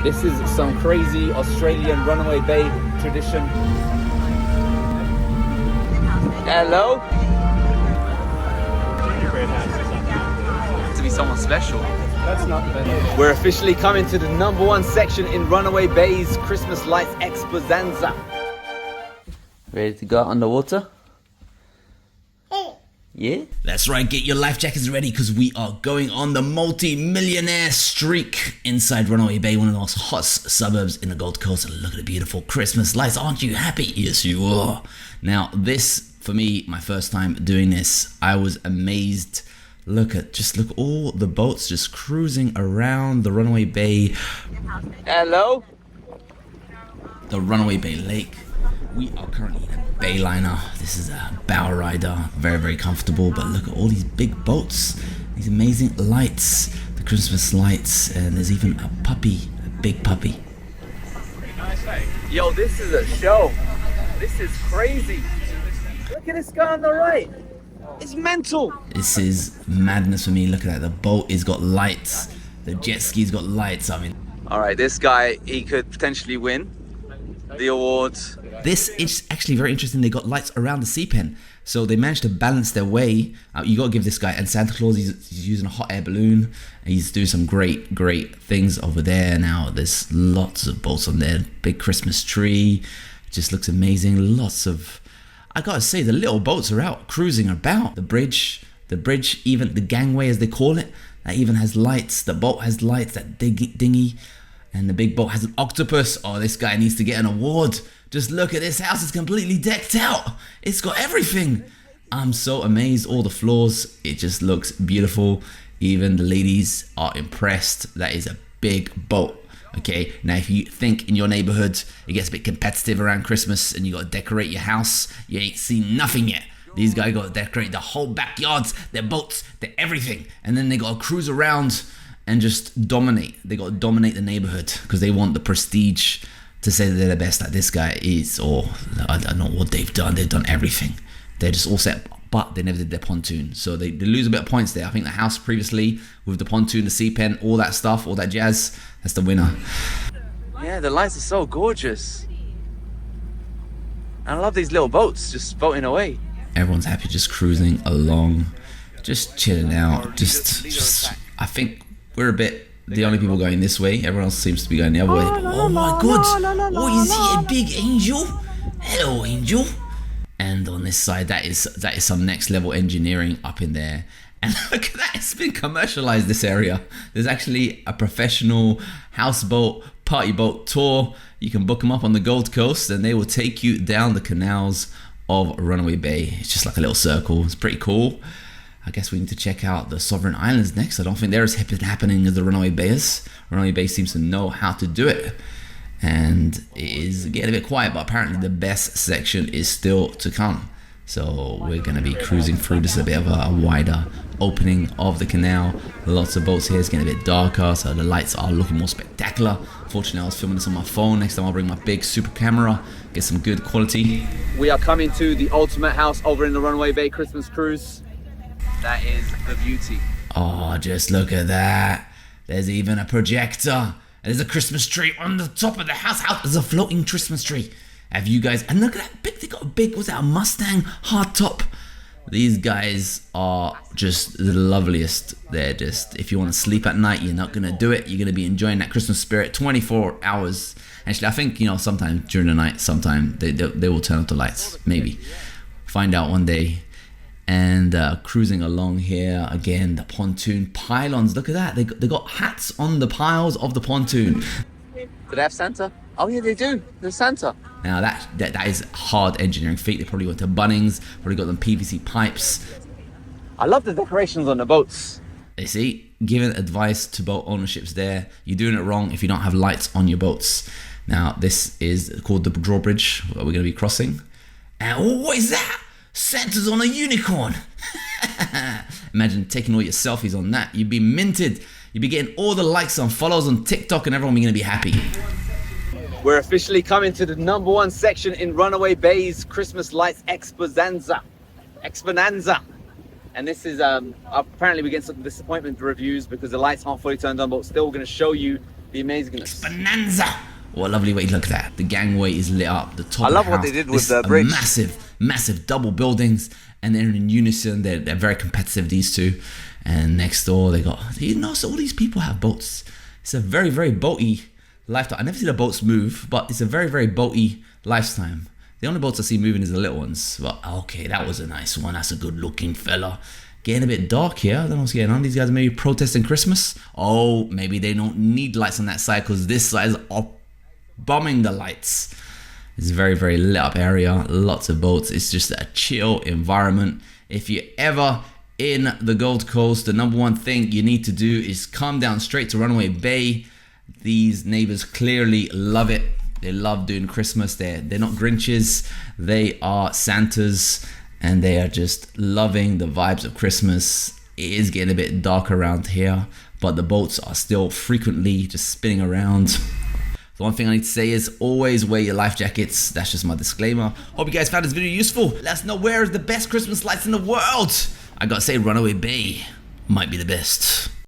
This is some crazy Australian Runaway Bay tradition. Hello? To be someone special. That's not bad. We're officially coming to the #1 section in Runaway Bay's Christmas Lights Exposanza. Ready to go out underwater? Yeah? That's right, get your life jackets ready because we are going on the multi-millionaire streak inside Runaway Bay, one of the most hot suburbs in the Gold Coast. And look at the beautiful Christmas lights. Aren't you happy? Yes, you are. Now, this, for me, my first time doing this, I was amazed. Look all the boats just cruising around the Runaway Bay. Hello? The Runaway Bay Lake. We are currently in a Bayliner. This is a bow rider, very, very comfortable. But look at all these big boats, these amazing lights, the Christmas lights, and there's even a puppy, a big puppy. Yo, this is a show. This is crazy. Look at this guy on the right. It's mental. This is madness for me. Look at that. The boat has got lights. The jet ski's got lights. I mean, All right, this guy, he could potentially win the award. this is actually very interesting. They got lights around the sea pen, so they managed to balance their way. You got to give this guy, and Santa Claus, he's using a hot air balloon. And he's doing some great things over there. Now there's lots of boats on there. Big Christmas tree, just looks amazing. Lots of, I gotta say, the little boats are out cruising about. The bridge, even the gangway as they call it, that even has lights. The boat has lights. That dinghy. And the big boat has an octopus. Oh, this guy needs to get an award. Just look at this house, it's completely decked out. It's got everything. I'm so amazed, all the floors, it just looks beautiful. Even the ladies are impressed. That is a big boat. Okay, now if you think in your neighborhood, it gets a bit competitive around Christmas and you gotta decorate your house, you ain't seen nothing yet. These guys gotta decorate the whole backyards, their boats, their everything. And then they gotta cruise around and just dominate. They got to dominate the neighborhood because they want the prestige to say that they're the best like this guy is, or I don't know what they've done. They've done everything. They're just all set, but they never did their pontoon. So they lose a bit of points there. I think the house previously with the pontoon, the sea pen, all that stuff, all that jazz, that's the winner. Yeah, the lights are so gorgeous. And I love these little boats just floating away. Everyone's happy, just cruising along, just chilling out. Just I think we're a bit the only people going this way. Everyone else seems to be going the other way. Oh my god! Oh, is he a big angel? Hello, angel. And on this side, that is some next level engineering up in there. And look at that! It's been commercialized. This area. There's actually a professional houseboat, party boat tour. You can book them up on the Gold Coast, and they will take you down the canals of Runaway Bay. It's just like a little circle. It's pretty cool. I guess we need to check out the Sovereign Islands next. I don't think they're as hip and happening as the Runaway Bay is. Runaway Bay seems to know how to do it. And it is getting a bit quiet, but apparently the best section is still to come. So we're going to be cruising through. This is a bit of a wider opening of the canal. Lots of boats here. It's getting a bit darker, so the lights are looking more spectacular. Fortunately, I was filming this on my phone. Next time I'll bring my big super camera, get some good quality. We are coming to the ultimate house over in the Runaway Bay Christmas cruise. That is the beauty. Oh, just look at that. There's even a projector. There's a Christmas tree on the top of the house. There's a floating Christmas tree. Have you guys, and look at that big, they got a big, was that a Mustang hardtop? These guys are just the loveliest. They're just, if you want to sleep at night, you're not going to do it. You're going to be enjoying that Christmas spirit 24 hours. Actually, I think, sometime during the night, sometime they will turn off the lights. Maybe. Find out one day. And cruising along here again, the pontoon pylons. Look at that. They got hats on the piles of the pontoon. Do they have Santa? Oh yeah, they do. There's Santa. Now that is hard engineering feat. They probably went to Bunnings, probably got them PVC pipes. I love the decorations on the boats. You see, giving advice to boat ownerships there. You're doing it wrong if you don't have lights on your boats. Now this is called the drawbridge that we're going to be crossing. And what is that? Santa's on a unicorn. Imagine taking all your selfies on that. You'd be minted. You'd be getting all the likes and follows on TikTok, and everyone be going to be happy. We're officially coming to the #1 section in Runaway Bay's Christmas Lights Exposanza. And this is, apparently we get some disappointment reviews because the lights aren't fully turned on, but still we're going to show you The amazingness. Bonanza. What a lovely way to look at that. The gangway is lit up. The top I of the love what house. they did This with the is a bridge. massive double buildings, and they're in unison. They're very competitive, these two. And next door they got, so all these people have boats. It's a very boaty lifetime. I never see the boats move, but it's a very boaty lifetime. The only boats I see moving is the little ones. But okay, that was a nice one. That's a good looking fella. Getting a bit dark here. I don't know what's going on. These guys maybe protesting Christmas. Oh, maybe they don't need lights on that side because this side is bombing the lights. It's a very lit up area. Lots of boats. It's just a chill environment. If you're ever in the Gold Coast, the number one thing you need to do is come down straight to Runaway Bay. These neighbors clearly love it. They love doing Christmas. They're not Grinches. They are Santas. And they are just loving the vibes of Christmas. It is getting a bit dark around here, but the boats are still frequently just spinning around. The one thing I need to say is always wear your life jackets. That's just my disclaimer. Hope you guys found this video useful. Let us know where is the best Christmas lights in the world. I gotta say, Runaway Bay might be the best.